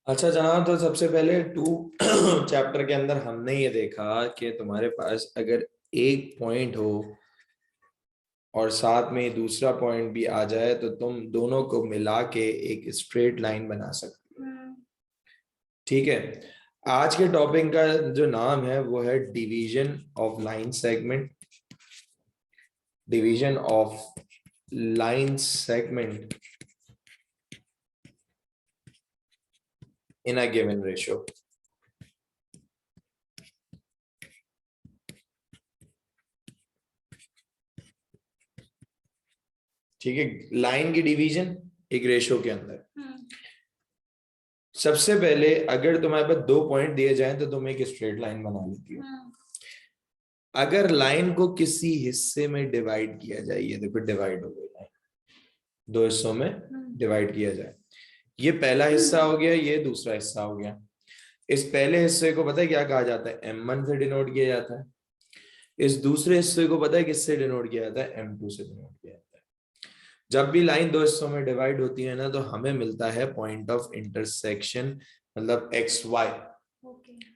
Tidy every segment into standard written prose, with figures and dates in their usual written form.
अच्छा जनाब, तो सबसे पहले टू चैप्टर के अंदर हमने ये देखा कि तुम्हारे पास अगर एक पॉइंट हो और साथ में दूसरा पॉइंट भी आ जाए तो तुम दोनों को मिला के एक स्ट्रेट लाइन बना सकते हो। ठीक है। आज के टॉपिक का जो नाम है वो है division of line segment. Division of line segment in a given ratio. ठीक है, लाइन की डिवीजन एक रेशियो के अंदर। सबसे पहले अगर तुम्हारे पास दो पॉइंट दिए जाएं तो तुम एक स्ट्रेट लाइन बना लेती हो। अगर लाइन को किसी हिस्से में डिवाइड किया जाए, ये देखो डिवाइड हो गई लाइन, दो हिस्सों में डिवाइड किया जाए। ये पहला हिस्सा हो गया, ये दूसरा हिस्सा हो गया। इस पहले हिस्से को पता है क्या कहा जाता है? M1 से डिनोट किया जाता है। इस दूसरे हिस्से को पता है किससे डिनोट किया जाता है? M2 से डिनोट किया जाता है। जब भी लाइन दो हिस्सों में डिवाइड होती है ना, तो हमें मिलता है पॉइंट ऑफ इंटरसेक्शन, मतलब XY।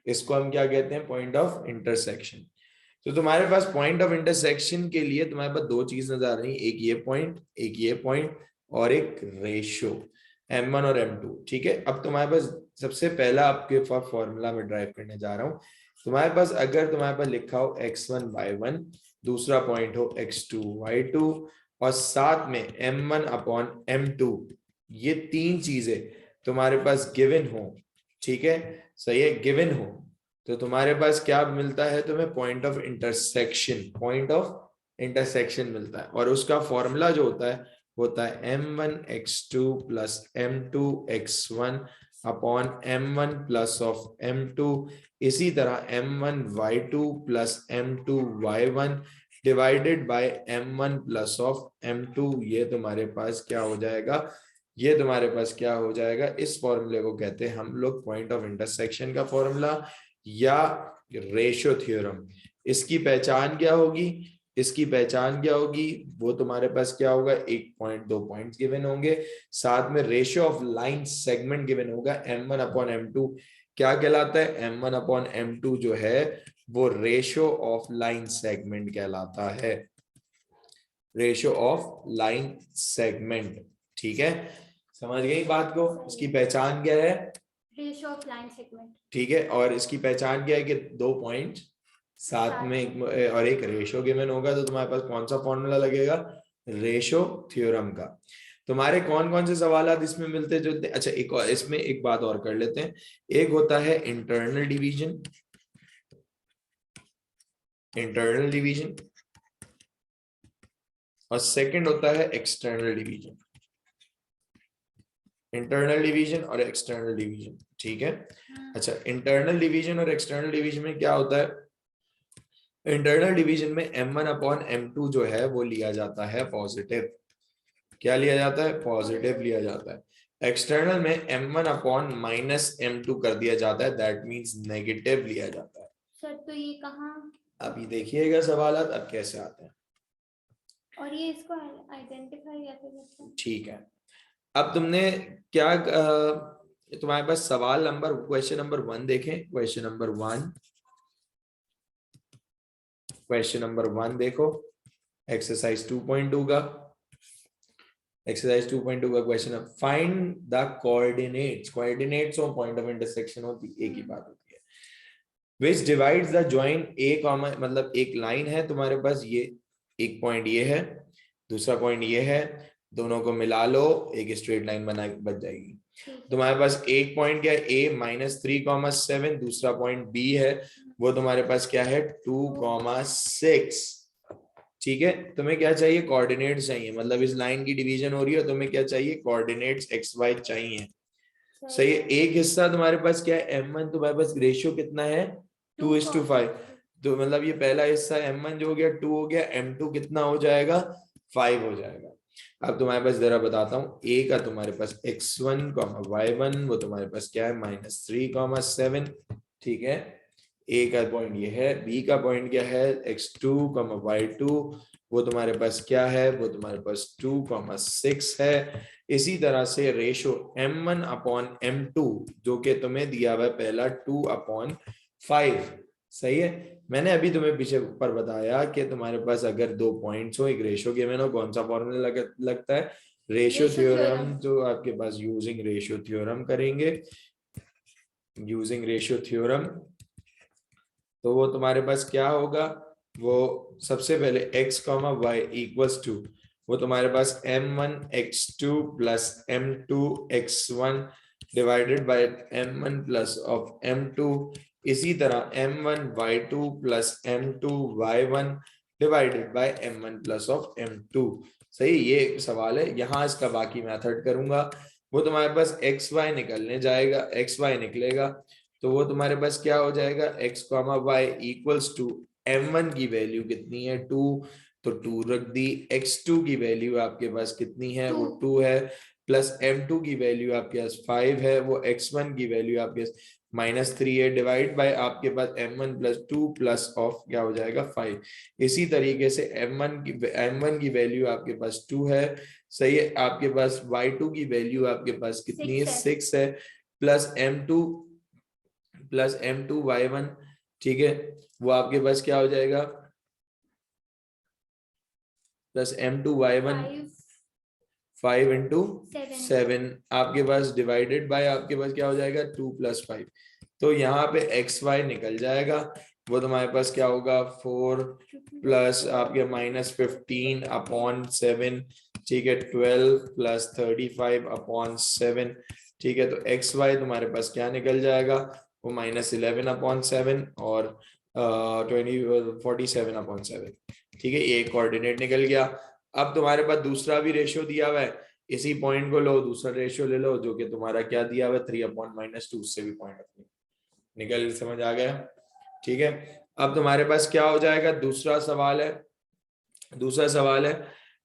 इसको हम क्या कहते हैं? Point of intersection. तो तुम्हारे पास पॉइंट ऑफ इंटरसेक्शन के लिए तुम्हारे पास दो चीज नजर आ रही है, एक ये पॉइंट, एक ये पॉइंट, और एक रेशियो M1 और M2। ठीक है। अब तुम्हारे पास सबसे पहला आपके पास फॉर्मूला में ड्राइव करने जा रहा हूं। तुम्हारे पास अगर तुम्हारे पास लिखा हो x1 y1, दूसरा पॉइंट हो x2 y2, और साथ में M1 अपॉन M2, ये तीन चीजें तुम्हारे पास गिवन हो। ठीक है, सही है, गिवन हो, तो तुम्हारे पास क्या मिलता है? तुम्हें point of intersection, point of intersection मिलता है। और उसका फॉर्मूला जो होता है M1 x2 plus M2 x1 upon M1 plus of M2। इसी तरह M1 y2 plus M2 y1 divided by M1 plus of M2। ये तुम्हारे पास क्या हो जाएगा? ये तुम्हारे पास क्या हो जाएगा? इस फॉर्मूले को कहते हैं हम लोग पॉइंट ऑफ इंटरसेक्शन का फॉर्मूला या रेशियो थ्योरम। इसकी पहचान क्या होगी? इसकी पहचान क्या होगी? वो तुम्हारे पास क्या होगा? एक पॉइंट, दो पॉइंट्स गिवन होंगे, साथ में ratio of line segment given होगा M1 अपॉन M2। क्या कहलाता है? M1 अपॉन M2 जो है वो रेशियो ऑफ लाइन सेगमेंट कहलाता है। Ratio of line segment. ठीक है, समझ गई बात को? इसकी पहचान क्या है? Ratio of line segment. ठीक है, और इसकी पहचान क्या है? कि दो पॉइंट साथ में और एक रेशियो गिवन होगा, तो तुम्हारे पास कौन सा फॉर्मूला लगेगा? रेशियो थ्योरम का। तुम्हारे कौन कौन से सवाल इसमें मिलते जुलते? अच्छा, एक और इसमें एक बात और कर लेते हैं। एक होता है इंटरनल डिवीजन, इंटरनल डिवीजन, और सेकंड होता है एक्सटर्नल डिवीजन। इंटरनल डिवीजन और एक्सटर्नल डिवीजन। ठीक है। अच्छा, इंटरनल डिवीजन और एक्सटर्नल डिवीजन में क्या होता है? इंटरनल डिवीजन में M1 अपॉन M2 जो है वो लिया जाता है पॉजिटिव। क्या लिया जाता है? पॉजिटिव लिया जाता है। एक्सटर्नल में M1 अपॉन माइनस M2 कर दिया जाता है, दैट मींस नेगेटिव लिया जाता है। सर तो ये कहाँ? अभी देखिएगा सवाल अब कैसे आते हैं। और ये इसको आइडेंटिफाई कैसे करते हैं? ठीक है, अब तुमने क्या तुम्हारे पास सवाल नंबर, क्वेश्चन नंबर 1 देखें। क्वेश्चन नंबर 1, क्वेश्चन नंबर 1 देखो, एक्सरसाइज 2.2 का। एक्सरसाइज 2.2 का क्वेश्चन है, फाइंड द कोऑर्डिनेट्स। कोऑर्डिनेट्स और पॉइंट ऑफ इंटरसेक्शन होती एक ही बात होती है। विच divides the joint A comma, मतलब एक लाइन है तुम्हारे पास, ये एक पॉइंट ये है, दूसरा पॉइंट ये है, दोनों को मिला लो, एक स्ट्रेट लाइन बना बच जाएगी। तुम्हारे पास एक पॉइंट क्या है? A-3,7। दूसरा पॉइंट B है, वो तुम्हारे पास क्या है? 2,6। ठीक है, तुम्हें क्या चाहिए? कोऑर्डिनेट्स चाहिए, मतलब इस लाइन की डिवीजन हो रही है, तुम्हें क्या चाहिए? कोऑर्डिनेट्स XY चाहिए। सही है। एक हिस्सा तुम्हारे पास क्या है? M1, तुम्हारे पास रेशियो कितना है? 2:5। तो मतलब ये पहला हिस्सा M1 जो हो गया 2 हो गया, M2 कितना हो जाएगा? 5 हो जाएगा। अब तुम्हारे पास जरा बताता हूँ, A का तुम्हारे पास x1, y1, वो तुम्हारे पास क्या है? -3,7। ठीक है, ए का पॉइंट ये है, बी का पॉइंट क्या है, x2, y2, वो तुम्हारे पास क्या है, वो तुम्हारे पास 2,6 है। इसी तरह से रेशो m1/m2 जो कि तुम्हें दिया हुआ है पहला 2/5, सही है। मैंने अभी तुम्हें पीछे ऊपर बताया कि तुम्हारे पास अगर दो पॉइंट्स हो, एक रेशो गिवन हो, कौन सा फॉर्मूला लगता है, रेशियो थ्योरम। जो आपके पास यूजिंग रेशियो थ्योरम करेंगे, यूजिंग रेशियो थ्योरम, तो वो तुम्हारे पास क्या होगा, वो सबसे पहले x, y इक्वल्स टू, वो तुम्हारे पास m1x2 plus m2x1 divided by m1 plus of m2, इसी तरह m1y2 plus m2y1 divided by m1 plus of m2। सही, ये सवाल है। यहाँ इसका बाकी मेथड करूंगा, वो तुम्हारे पास एक्स वाई निकलने जाएगा, एक्स वाई निकलेगा, तो वो तुम्हारे पास क्या हो जाएगा, x, y equals to m1 की वैल्यू कितनी है 2, तो 2 रख दी, x2 की वैल्यू आपके पास कितनी है, वो 2 है, प्लस m2 की वैल्यू आपके पास 5 है, वो x1 की वैल्यू आपके पास -3 है, डिवाइड बाय आपके पास m1 प्लस 2 प्लस ऑफ क्या हो जाएगा 5। इसी तरीके से m1 की वैल्यू आपके पास 2 है, सही है, आपके पास y2 की वैल्यू आपके पास कितनी है 6 है, प्लस m2y1, ठीक है, वो आपके पास क्या हो जाएगा, प्लस m2y1 5 इंटू 7 आपके पास डिवाइडेड बाय आपके पास क्या हो जाएगा 2 + 5, तो यहाँ पे एक्स वाई निकल जाएगा, वो तुम्हारे पास क्या होगा 4 प्लस आपके -15/7, ठीक है, 12 + 35/7, ठीक है, तो एक्स वाई तुम्हारे पास क्या निकल जाएगा, वो -11/7 और 47/7, ठीक है, ये कोऑर्डिनेट निकल गया। अब तुम्हारे पास दूसरा भी रेशियो दिया हुआ है, इसी पॉइंट को लो, दूसरा रेशियो ले लो जो कि तुम्हारा क्या दिया हुआ है 3/-2, उससे भी पॉइंट निकल, समझ आ गया, ठीक है। अब तुम्हारे पास क्या हो जाएगा, दूसरा सवाल है, दूसरा सवाल है,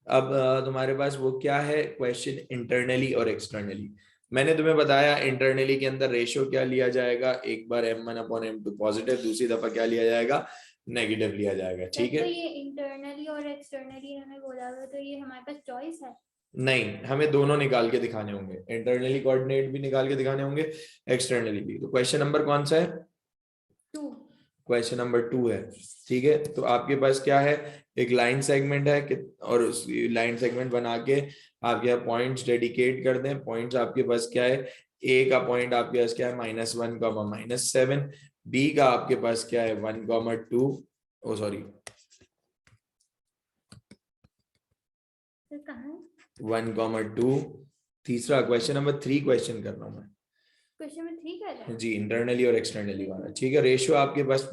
अब तुम्हारे पास वो क्या है, क्वेश्चन इंटरनली और एक्सटर्नली। मैंने तुम्हें बताया इंटरनली के अंदर रेशियो क्या लिया जाएगा, एक बार m1/m2 पॉजिटिव, दूसरी दफा क्या लिया जाएगा, नेगेटिव लिया जाएगा, ठीक है। तो ये इंटरनली और एक्सटर्नली हमें बोला हुआ, तो ये हमारे पास चॉइस है? नहीं, हमें दोनों निकाल के दिखाने होंगे, इंटरनली कोऑर्डिनेट भी निकाल के दिखाने होंगे, एक्सटर्नली भी। तो क्वेश्चन नंबर कौन सा है, 2, क्वेश्चन नंबर 2 है, ठीक है। तो आपके पास क्या है, एक लाइन सेगमेंट है कि, और उस लाइन सेगमेंट बना के आप यहाँ पॉइंट्स डेडिकेट कर दें। पॉइंट्स आपके पास क्या है, ए का पॉइंट आपके पास क्या है -1, -7, बी का आपके पास क्या है 1, 2, ओ सॉरी 1, 2, तीसरा क्वेश्चन नंबर 3 क्वेश्चन कर रहा हूँ मैं, क्वेश्चन में 3 कर रहा है जी, इंटरनली और एक्सटर्नली वाला, ठीक है। रेशियो आपके पास,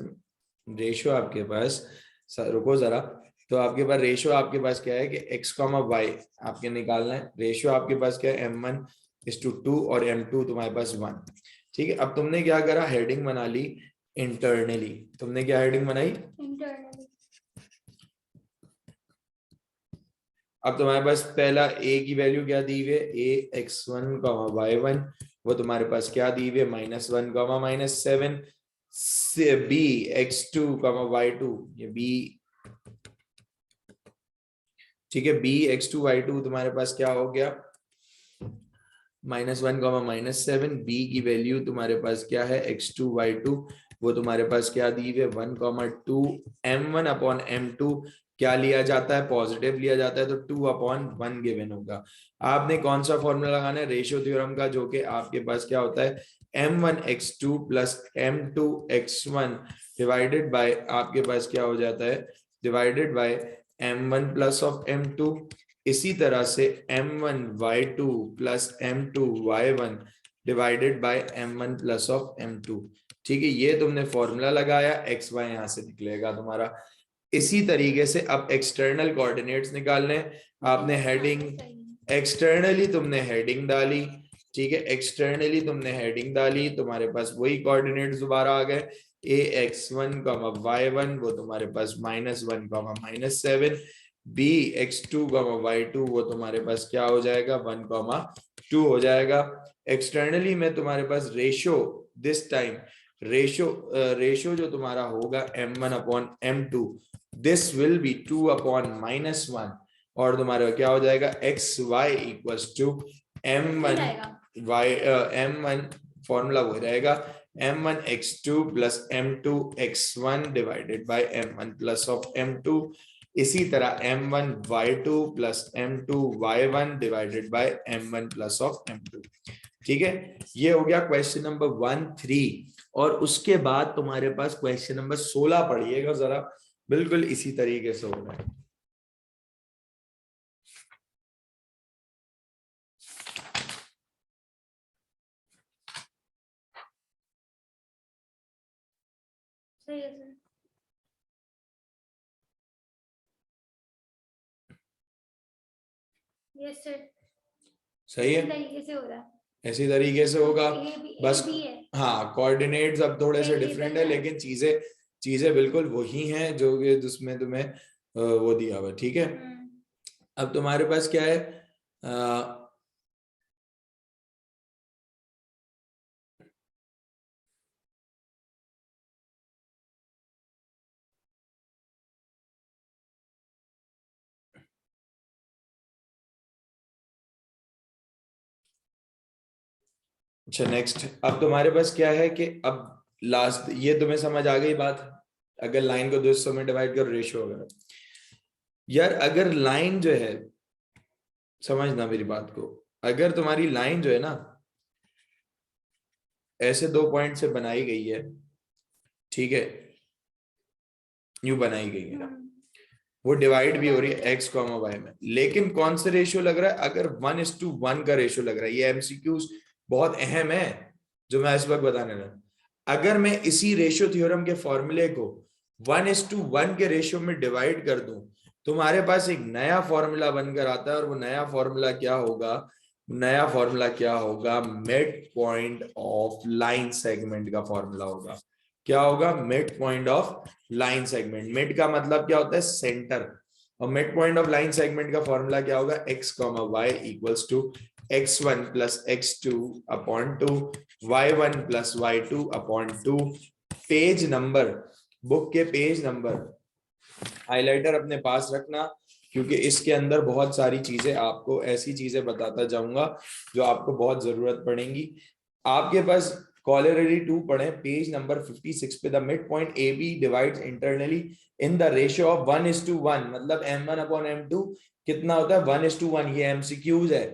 रेशियो आपके पास, रुको जरा, तो आपके पास रेशियो आपके पास क्या है कि x, y आपके निकालना है, रेशियो आपके पास क्या है m1:2 और m2 तुम्हारे पास 1, ठीक है। अब तुमने क्या करा, हेडिंग बना ली इंटरनली, तुमने क्या हेडिंग बनाई इंटरनली। अब तुम्हारे पास पहला a की वैल्यू क्या दी हुई है, a x1, y1, वो तुम्हारे पास क्या दी हुई है -1, -7, b x2, y2, ये b, ठीक है, b x2 y2 तुम्हारे पास क्या हो गया -1, -7, b की वैल्यू तुम्हारे पास क्या है x2 y2, वो तुम्हारे पास क्या दी हुई है 1, 2, m1/m2 क्या लिया जाता है, पॉजिटिव लिया जाता है, तो 2/1 गिवन होगा। आपने कौन सा फॉर्मूला लगाना है, रेशियो थ्योरम का, जो कि आपके पास क्या होता है m1x2 plus m2x1 divided by आपके पास क्या हो जाता है, divided by m1 plus of m2, इसी तरह से m1y2 plus m2y1 divided by m1 plus of m2, ठीक है। ये तुमने फॉर्मूला लगाया, एक्स वाई यहां से निकलेगा तुम्हारा। इसी तरीके से अब एक्सटर्नल कोऑर्डिनेट्स निकालने, आपने हेडिंग एक्सटर्नली तुमने हेडिंग डाली, ठीक है, एक्सटर्नली तुमने हेडिंग डाली, तुम्हारे पास वही कोऑर्डिनेट्स दोबारा आ गए, ax1, y1 वो तुम्हारे पास -1, -7, bx2, y2 वो तुम्हारे पास क्या हो जाएगा 1, 2 हो जाएगा। एक्सटर्नली में तुम्हारे पास रेशियो दिस टाइम रेशो जो तुम्हारा होगा m1 upon m2, this will be 2 upon -1, और तुम्हारा क्या हो जाएगा xy equals to m1 y m1 formula वो रहेगा m1 x2 plus m2 x1 divided by m1 plus of m2, इसी तरह m1 y2 plus m2 y1 divided by m1 plus of m2। ठीक है, ये हो गया क्वेश्चन नंबर 13। और उसके बाद तुम्हारे पास क्वेश्चन नंबर 16 पढ़िएगा जरा, बिल्कुल इसी तरीके से होगा। सही है सर। Yes sir. सही है, इसी तरीके से हो रहा है। इसी तरीके से होगा। बस भी है। हाँ, कोऑर्डिनेट्स अब थोड़े से डिफरेंट है, लेकिन चीजें बिल्कुल वही हैं जो कि जिसमें तुम्हें वो दिया हुआ। ठीक है, अब तुम्हारे पास क्या है, अच्छा नेक्स्ट, अब तुम्हारे पास क्या है कि अब लास्ट, ये तुम्हें समझ आ गई बात, अगर लाइन को 2 हिस्सों में डिवाइड करो रेशियो वगैरह। यार अगर लाइन जो है, समझना मेरी बात को, अगर तुम्हारी लाइन जो है ना ऐसे 2 पॉइंट से बनाई गई है, ठीक है, यूं बनाई गई है, वो डिवाइड भी हो रही है x, y में, लेकिन कौन सा रेशियो लग रहा है, अगर 1:1 का रेशियो लग रहा है। ये एमसीक्यूज बहुत अहम है जो मैं इस वक्त बताने लगा। अगर मैं इसी रेशियो थ्योरम के फॉर्मूले को 1:1 के रेशियो में डिवाइड कर दूं, तुम्हारे पास एक नया फॉर्मूला बनकर आता है, और वो नया फॉर्मूला क्या होगा, mid point of line segment का फॉर्मूला होगा। क्या होगा, mid point of line segment. Mid का मतलब क्या होता है, सेंटर, और mid point of line segment का फॉर्मूला क्या होगा, x, y equals to x1 plus x2 upon 2, y1 plus y2 upon 2। Page number, book के पेज नंबर हाइलाइटर अपने पास रखना, क्योंकि इसके अंदर बहुत सारी चीजें, आपको ऐसी चीजें बताता जाऊंगा जो आपको बहुत जरूरत पड़ेंगी। आपके पास कॉलरेडी 2 पढ़े, पेज नंबर 56 पे, the mid point A B divides internally in the ratio of 1:1, मतलब m1 अपॉन m2 कितना होता है, 1:1। ये एमसीक्यूज है,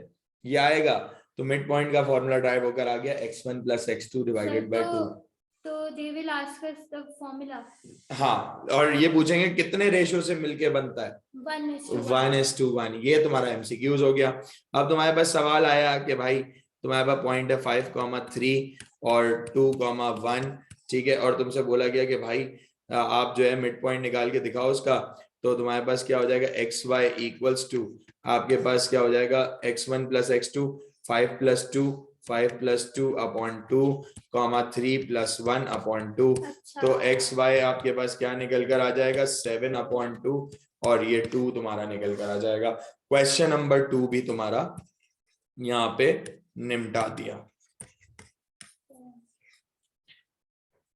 ये आएगा, तो मिड पॉइंट का फॉर्मूला ड्राइव होकर आ गया x1 plus x2 divided by 2। तो they will ask us the formula। हाँ, और ये पूछेंगे कितने रेशियो से मिलके बनता है, 1:1। ये तुम्हारा एमसीक्यूज हो गया। अब तुम्हारे पास सवाल आया कि भाई तुम्हारे पास पॉइंट है 5,3 और 2,1, ठीक है, और तुमसे बोला गया कि भाई आप जो है मिड पॉइंट निकाल के दिखाओ उसका। तो तुम्हारे पास क्या हो जाएगा, एक्स वाई इक्वल्स टू, आपके पास क्या हो जाएगा, x1 plus x2, 5 plus 2 upon 2, 3 plus 1 upon 2। तो एक्स वाई आपके पास क्या निकल कर आ जाएगा, 7 अपॉन 2, और ये 2 तुम्हारा निकल कर आ जाएगा। क्वेश्चन नंबर 2 भी तुम्हारा यहाँ पे निपटा दिया।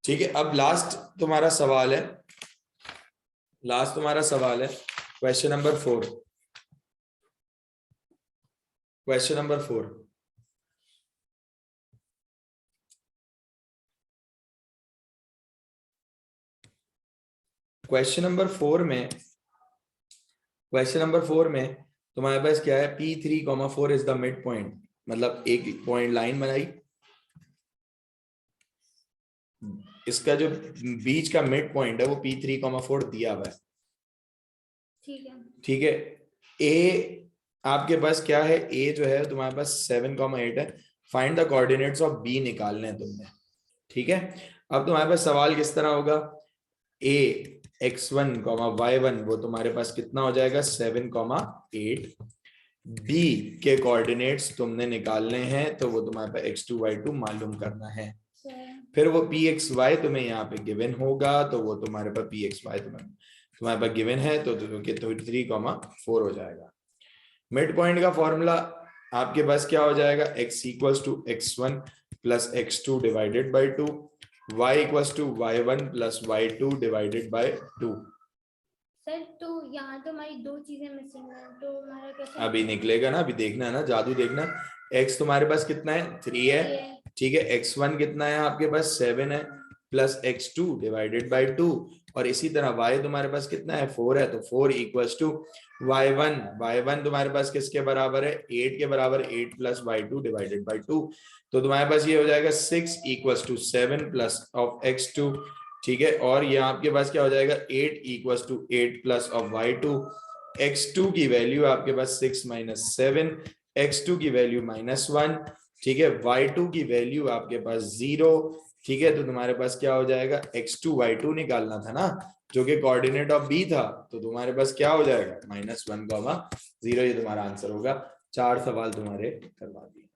ठीक है, अब लास्ट तुम्हारा सवाल है, question number 4। Question number 4, question number 4 में तुम्हारे पास क्या है, P3,4 is the mid point, मतलब एक पॉइंट लाइन बनाई, इसका जो बीच का मिड पॉइंट है वो P3,4 दिया हुआ है। ठीक है, ए आपके पास क्या है, ए जो है तुम्हारे पास 7,8 है। Find the coordinates of B निकालने हैं तुमने। ठीक है, अब तुम्हारे पास सवाल किस तरह होगा, ए x1, y1 वो तुम्हारे पास कितना हो जाएगा, 7,8। बी के कोऑर्डिनेट्स तुमने निकालने हैं, तो वो तुम्हारे पास x2 y2 मालूम करना है। फिर वो pxy तुम्हें यहाँ पे गिवन होगा, तो वो तुम्हारे पास pxy तुम्हारे पास गिवन है, तो 3,4 हो जाएगा। मिड पॉइंट का फॉर्मूला आपके पास क्या हो जाएगा, x equals to x1 plus x2 divided by 2। y equals to y1 plus y2 divided by 2। Sir तो यहाँ तो हमारी दो चीजें मिसिंग है, तो हमारा कैसे अभी निकलेगा ना, अभी देखना है ना, जादू देखना। x तुम्हारे पास कितना है 3 है, ठीक है। x1 कितना है आपके पास 7 है, प्लस x2 डिवाइडेड बाय 2, और इसी तरह y तुम्हारे पास कितना है 4 है, तो 4 इक्वल्स टू y1 तुम्हारे पास किसके बराबर है 8 के बराबर, 8 प्लस y2 डिवाइडेड बाय 2, तो तुम्हारे पास ये हो जाएगा 6 equals to 7 plus of x2, ठीक है। और ये आपके पास क्या हो जाएगा 8 equals to 8 plus of y2, x2 की वैल्यू आपके पास 6 माइनस 7, x2 की वैल्यू -1, ठीक है। y2 की वैल्यू आपके पास 0, ठीक है। तो तुम्हारे पास क्या हो जाएगा x2 y2 निकालना था ना, जो कि कोऑर्डिनेट ऑफ b था, तो तुम्हारे पास क्या हो जाएगा -1, 0, ये तुम्हारा आंसर होगा। 4 सवाल तुम्हारे करवा दिए।